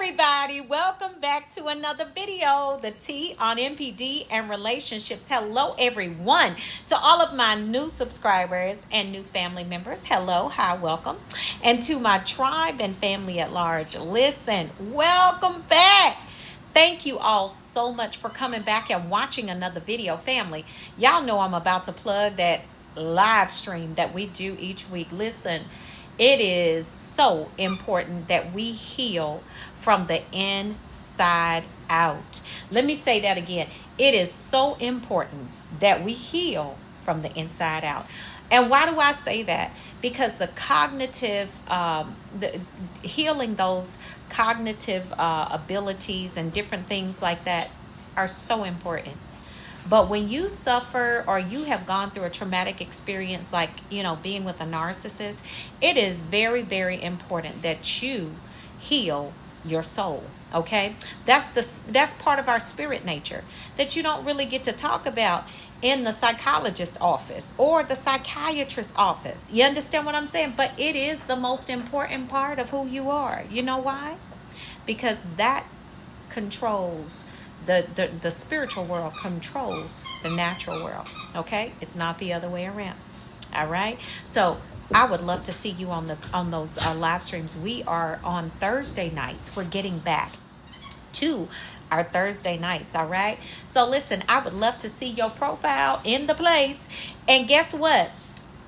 everybody, welcome back to another video, the T on MPD and relationships. Hello everyone. To all of my new subscribers and new family members, hello, hi, welcome. And to my tribe and family at large, listen, welcome back. Thank you all so much for coming back and watching another video, family. Y'all know I'm about to plug that live stream that we do each week. Listen, it is so important that we heal from the inside out. Let me say that again. It is so important that we heal from the inside out. And why do I say that? Because the cognitive, healing those cognitive abilities and different things like that are so important. But when you suffer or you have gone through a traumatic experience like, being with a narcissist, it is very, very important that you heal your soul, okay? That's part of our spirit nature that you don't really get to talk about in the psychologist's office or the psychiatrist's office. You understand what I'm saying? But it is the most important part of who you are. You know why? Because that controls the spiritual world, controls the natural world. Okay, it's not the other way around. All right, so I would love to see you on those live streams. We are on Thursday nights. We're getting back to our Thursday nights. All right, so listen, I would love to see your profile in the place. And guess what?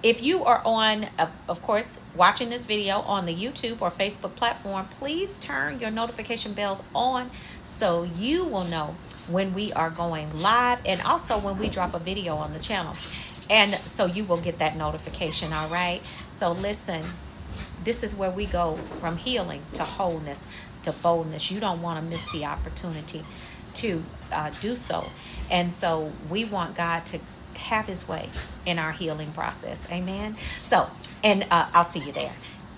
If you are on, of course, watching this video on the YouTube or Facebook platform, please turn your notification bells on so you will know when we are going live and also when we drop a video on the channel. And so you will get that notification, all right? So listen, this is where we go from healing to wholeness to boldness. You don't want to miss the opportunity to do so. And so we want God to have his way in our healing process. Amen. So, and I'll see you there.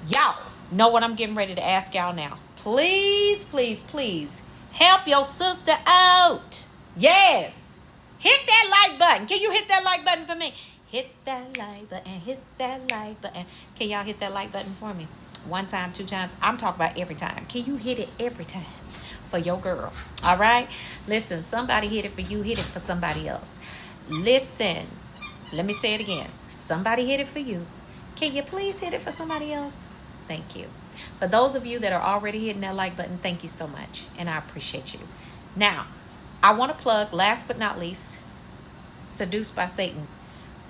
Y'all know what I'm getting ready to ask y'all now. Please, please, please help your sister out. Yes. Hit that like button. Can you hit that like button for me? Hit that like button. Hit that like button. Can y'all hit that like button for me? 1 time, 2 times. I'm talking about every time. Can you hit it every time for your girl? All right. Listen, somebody hit it for you. Hit it for somebody else. Listen, let me say it again. Somebody hit it for you. Can you please hit it for somebody else? Thank you. For those of you that are already hitting that like button, thank you so much. And I appreciate you. Now, I want to plug, last but not least, Seduced by Satan.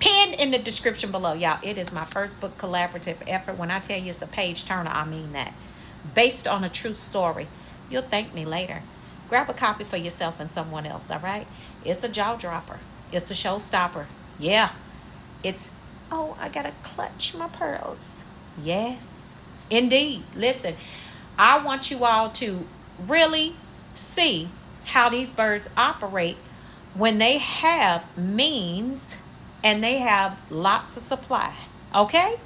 Pinned in the description below. Y'all, it is my first book collaborative effort. When I tell you it's a page turner, I mean that. Based on a true story. You'll thank me later. Grab a copy for yourself and someone else, all right? It's a jaw dropper. It's a showstopper. Yeah. It's, oh, I got to clutch my pearls. Yes, indeed. Listen, I want you all to really see how these birds operate when they have means and they have lots of supply. Okay?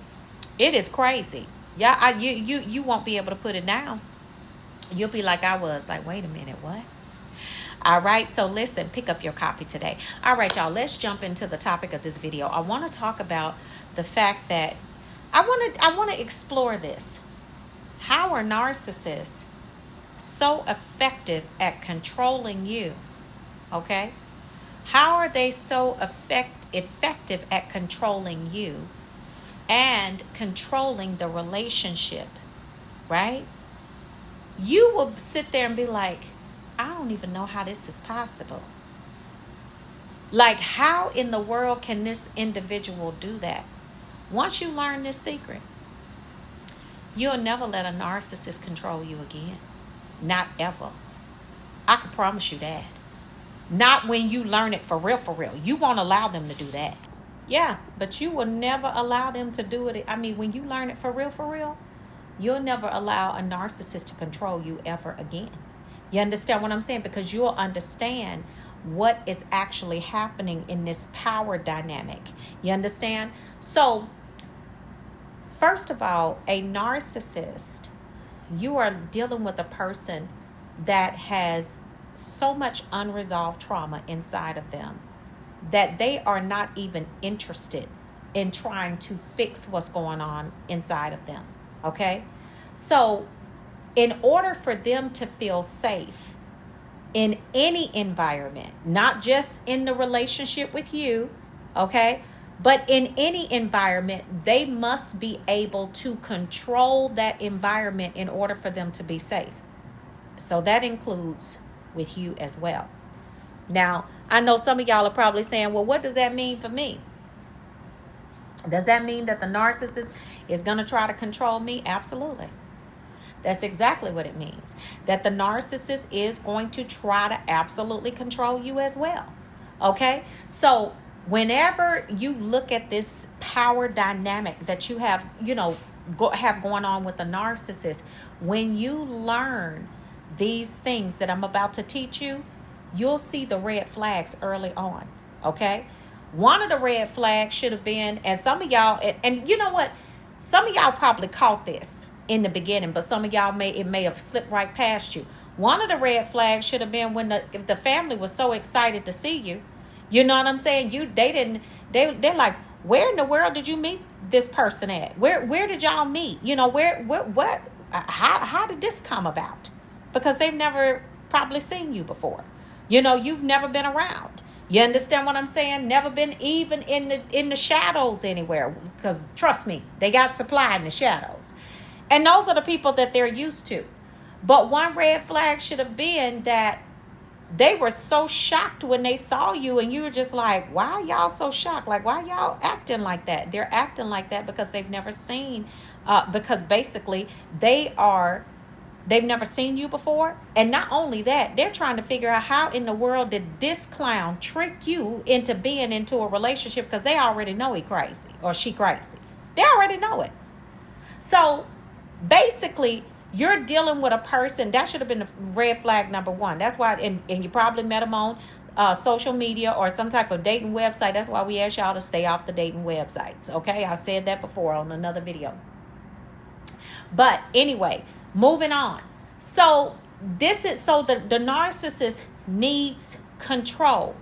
It is crazy. Yeah, you won't be able to put it down. You'll be like I was, like, wait a minute, what? All right, so listen, pick up your copy today. All right, y'all, let's jump into the topic of this video. I want to talk about the fact that I want to explore this. How are narcissists so effective at controlling you? Okay? How are they so effective at controlling you and controlling the relationship, right? You will sit there and be like, I don't even know how this is possible. Like, how in the world can this individual do that? Once you learn this secret, you'll never let a narcissist control you again. Not ever. I can promise you that. Not when you learn it for real, for real. You won't allow them to do that. Yeah, but you will never allow them to do it. I mean, when you learn it for real, you'll never allow a narcissist to control you ever again. You understand what I'm saying? Because you'll understand what is actually happening in this power dynamic. You understand? So, first of all, a narcissist, you are dealing with a person that has so much unresolved trauma inside of them that they are not even interested in trying to fix what's going on inside of them. Okay? So, in order for them to feel safe in any environment, not just in the relationship with you, okay, but in any environment, they must be able to control that environment in order for them to be safe. So that includes with you as well. Now, I know some of y'all are probably saying, well, what does that mean for me? Does that mean that the narcissist is going to try to control me? Absolutely. That's exactly what it means. That the narcissist is going to try to absolutely control you as well. Okay? So whenever you look at this power dynamic that you have, have going on with the narcissist, when you learn these things that I'm about to teach you, you'll see the red flags early on. Okay? One of the red flags should have been, and some of y'all, and you know what? Some of y'all probably caught this in the beginning, but some of y'all may have slipped right past you. One of the red flags should have been if the family was so excited to see you. You know what I'm saying? They're like, where in the world did you meet this person at? Where did y'all meet? How did this come about? Because they've never probably seen you before. You've never been around. You understand what I'm saying? Never been even in the shadows anywhere. Because trust me, they got supply in the shadows. And those are the people that they're used to. But one red flag should have been that they were so shocked when they saw you, and you were just like, why are y'all so shocked? Like, why y'all acting like that? They're acting like that because they've never seen, because basically they've never seen you before. And not only that, they're trying to figure out how in the world did this clown trick you into being into a relationship, because they already know he crazy or she crazy. They already know it. So basically, you're dealing with a person that should have been the red flag number one. That's why, and you probably met them on social media or some type of dating website. That's why we ask y'all to stay off the dating websites. Okay, I said that before on another video. But anyway, moving on. So the narcissist needs control.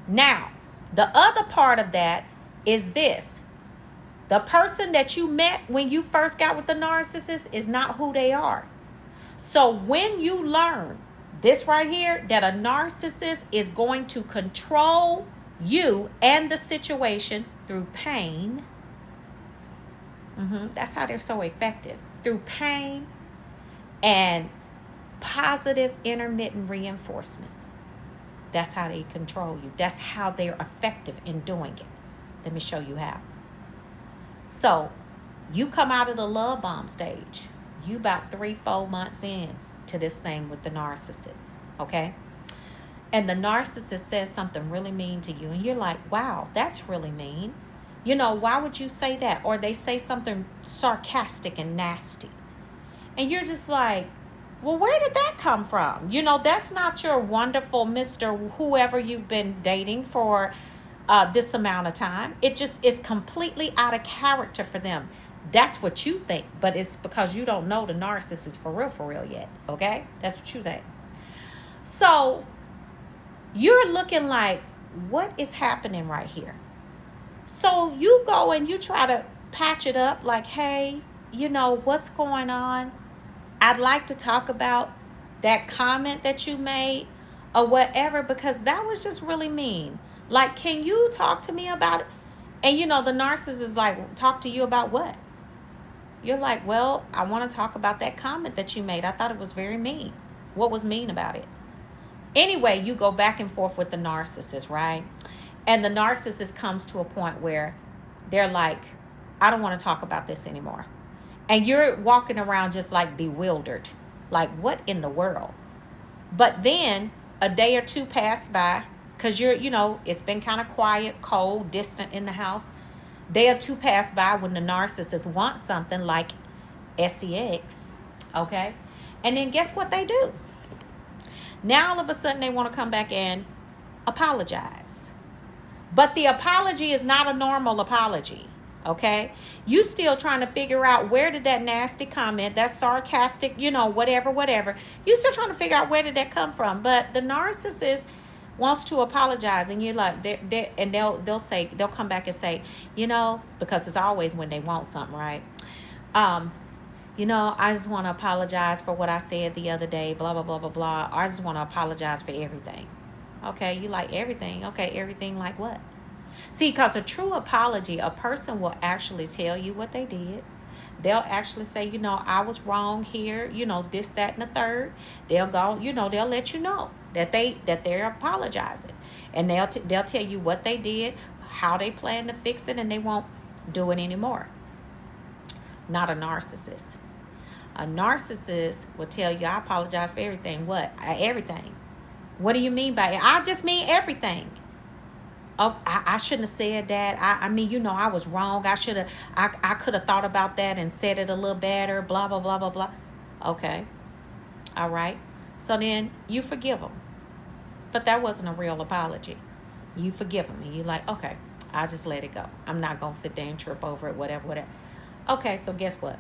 Now, the other part of that is this. The person that you met when you first got with the narcissist is not who they are. So when you learn this right here, that a narcissist is going to control you and the situation through pain. That's how they're so effective. Through pain and positive intermittent reinforcement. That's how they control you. That's how they're effective in doing it. Let me show you how. So, you come out of the love bomb stage. You about 3-4 months in to this thing with the narcissist, okay? And the narcissist says something really mean to you, and you're like, wow, that's really mean. Why would you say that? Or they say something sarcastic and nasty. And you're just like, well, where did that come from? That's not your wonderful Mr. whoever you've been dating for this amount of time. It just is completely out of character for them. That's what you think, but it's because you don't know the narcissist for real yet. Okay? That's what you think. So you're looking like, what is happening right here? So you go and you try to patch it up like, hey, what's going on? I'd like to talk about that comment that you made or whatever, because that was just really mean. Like, can you talk to me about it? And the narcissist is like, talk to you about what? You're like, well, I want to talk about that comment that you made. I thought it was very mean. What was mean about it? Anyway, you go back and forth with the narcissist, right? And the narcissist comes to a point where they're like, I don't want to talk about this anymore. And you're walking around just like bewildered. Like, what in the world? But then a day or two pass by, because it's been kind of quiet, cold, distant in the house. Day or two pass by when the narcissist wants something like sex, okay? And then guess what they do? Now all of a sudden they want to come back and apologize. But the apology is not a normal apology, okay? You still trying to figure out where did that nasty comment, that sarcastic, whatever. You still trying to figure out where did that come from. But the narcissist wants to apologize, and you're like, they'll come back and say, because it's always when they want something, right? I just want to apologize for what I said the other day, blah, blah, blah, blah, blah. I just want to apologize for everything. Okay, you like everything. Okay, everything like what? See, because a true apology, a person will actually tell you what they did. They'll actually say, I was wrong here, this, that, and the third. They'll go, they'll let you know that they're apologizing. And they'll tell you what they did, how they plan to fix it, and they won't do it anymore. Not a narcissist. A narcissist will tell you, I apologize for everything. What? Everything. What do you mean by it? I just mean everything. Oh, I shouldn't have said that. I mean, I was wrong. I could have thought about that and said it a little better, blah, blah, blah, blah, blah. Okay. All right. So then you forgive them. But that wasn't a real apology. You forgive them. And you're like, okay, I'll just let it go. I'm not going to sit there and trip over it, whatever. Okay, so guess what?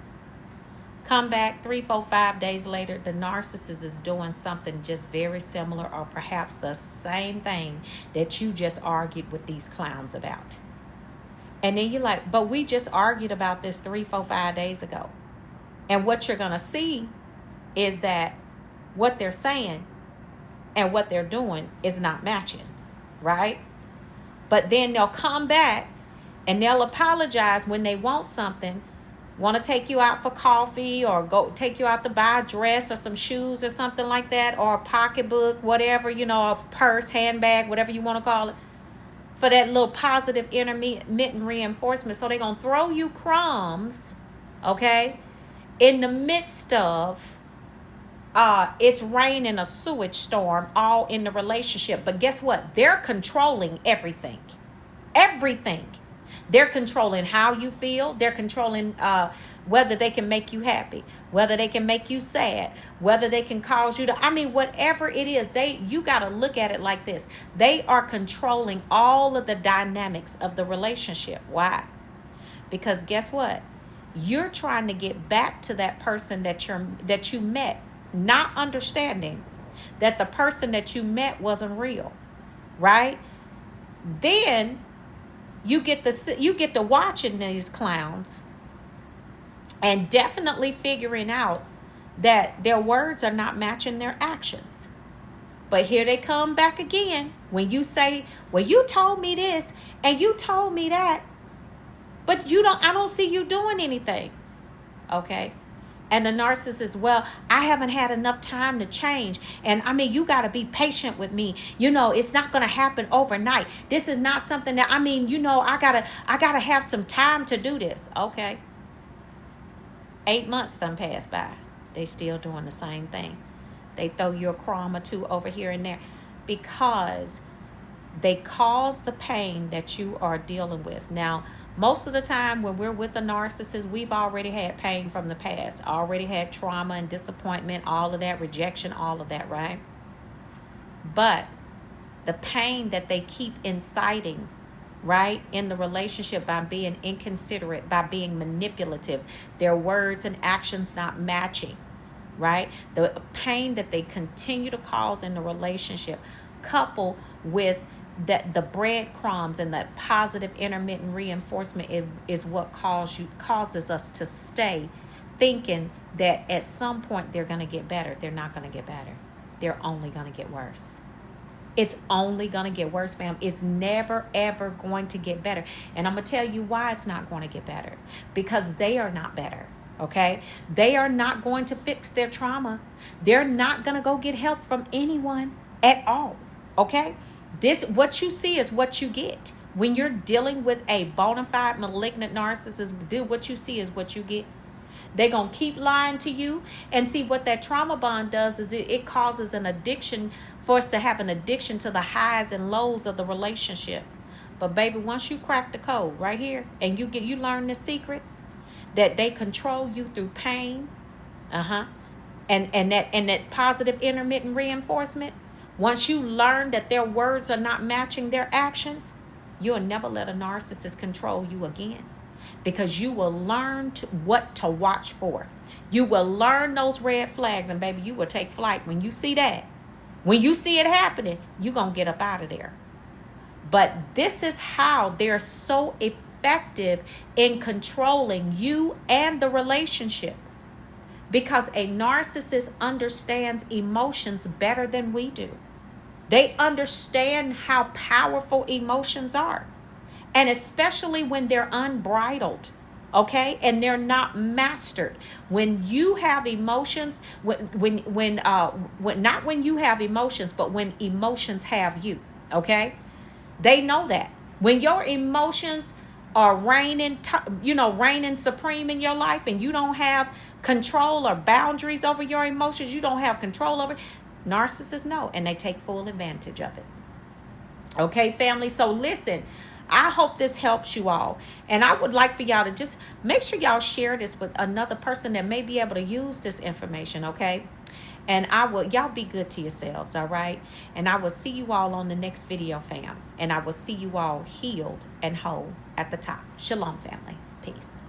Come back 3, 4, 5 days later, the narcissist is doing something just very similar or perhaps the same thing that you just argued with these clowns about. And then you're like, but we just argued about this 3, 4, 5 days ago. And what you're going to see is that what they're saying and what they're doing is not matching, right? But then they'll come back and they'll apologize when they want something, want to take you out for coffee or go take you out to buy a dress or some shoes or something like that, or a pocketbook, whatever, a purse, handbag, whatever you want to call it, for that little positive intermittent reinforcement. So they're going to throw you crumbs, okay, in the midst of it's raining, a sewage storm, all in the relationship. But guess what? They're controlling everything. Everything. They're controlling how you feel. They're controlling whether they can make you happy, whether they can make you sad, whether they can cause you to, whatever it is, you got to look at it like this. They are controlling all of the dynamics of the relationship. Why? Because guess what? You're trying to get back to that person that you met, not understanding that the person that you met wasn't real, right? Then you get to watching these clowns and definitely figuring out that their words are not matching their actions. But here they come back again when you say, well, you told me this and you told me that, but I don't see you doing anything. Okay. And the narcissist, well, I haven't had enough time to change. And you got to be patient with me. It's not going to happen overnight. This is not something that, I got to have some time to do this. Okay. 8 months done passed by. They still doing the same thing. They throw you a crumb or two over here and there because they cause the pain that you are dealing with. Now, most of the time when we're with a narcissist, we've already had pain from the past, already had trauma and disappointment, all of that, rejection, all of that, right? But the pain that they keep inciting, right, in the relationship by being inconsiderate, by being manipulative, their words and actions not matching, right? The pain that they continue to cause in the relationship, coupled with that the breadcrumbs and the positive intermittent reinforcement is what causes us to stay thinking that at some point they're going to get better. They're not going to get better. They're only going to get worse. It's only going to get worse, fam. It's never, ever going to get better. And I'm going to tell you why it's not going to get better. Because they are not better, okay? They are not going to fix their trauma. They're not going to go get help from anyone at all, okay? What you see is what you get. When you're dealing with a bona fide malignant narcissist, what you see is what you get. They're going to keep lying to you. And see, what that trauma bond does is it causes an addiction, for us to have an addiction to the highs and lows of the relationship. But baby, once you crack the code right here and you learn the secret that they control you through pain, and that positive intermittent reinforcement, once you learn that their words are not matching their actions, you'll never let a narcissist control you again. Because you will learn what to watch for. You will learn those red flags, and baby, you will take flight when you see that. When you see it happening, you're going to get up out of there. But this is how they're so effective in controlling you and the relationship. because a narcissist understands emotions better than we do. They understand how powerful emotions are, and especially when they're unbridled, okay, and they're not mastered. When you have emotions, when not when you have emotions, but when emotions have you, okay, they know that when your emotions are reigning supreme in your life, and you don't have control or boundaries over your emotions, you don't have control over it. Narcissists know, and they take full advantage of it. Okay, family. So listen, I hope this helps you all. And I would like for y'all to just make sure y'all share this with another person that may be able to use this information, okay? And y'all be good to yourselves, all right? And I will see you all on the next video, fam. And I will see you all healed and whole at the top. Shalom, family. Peace.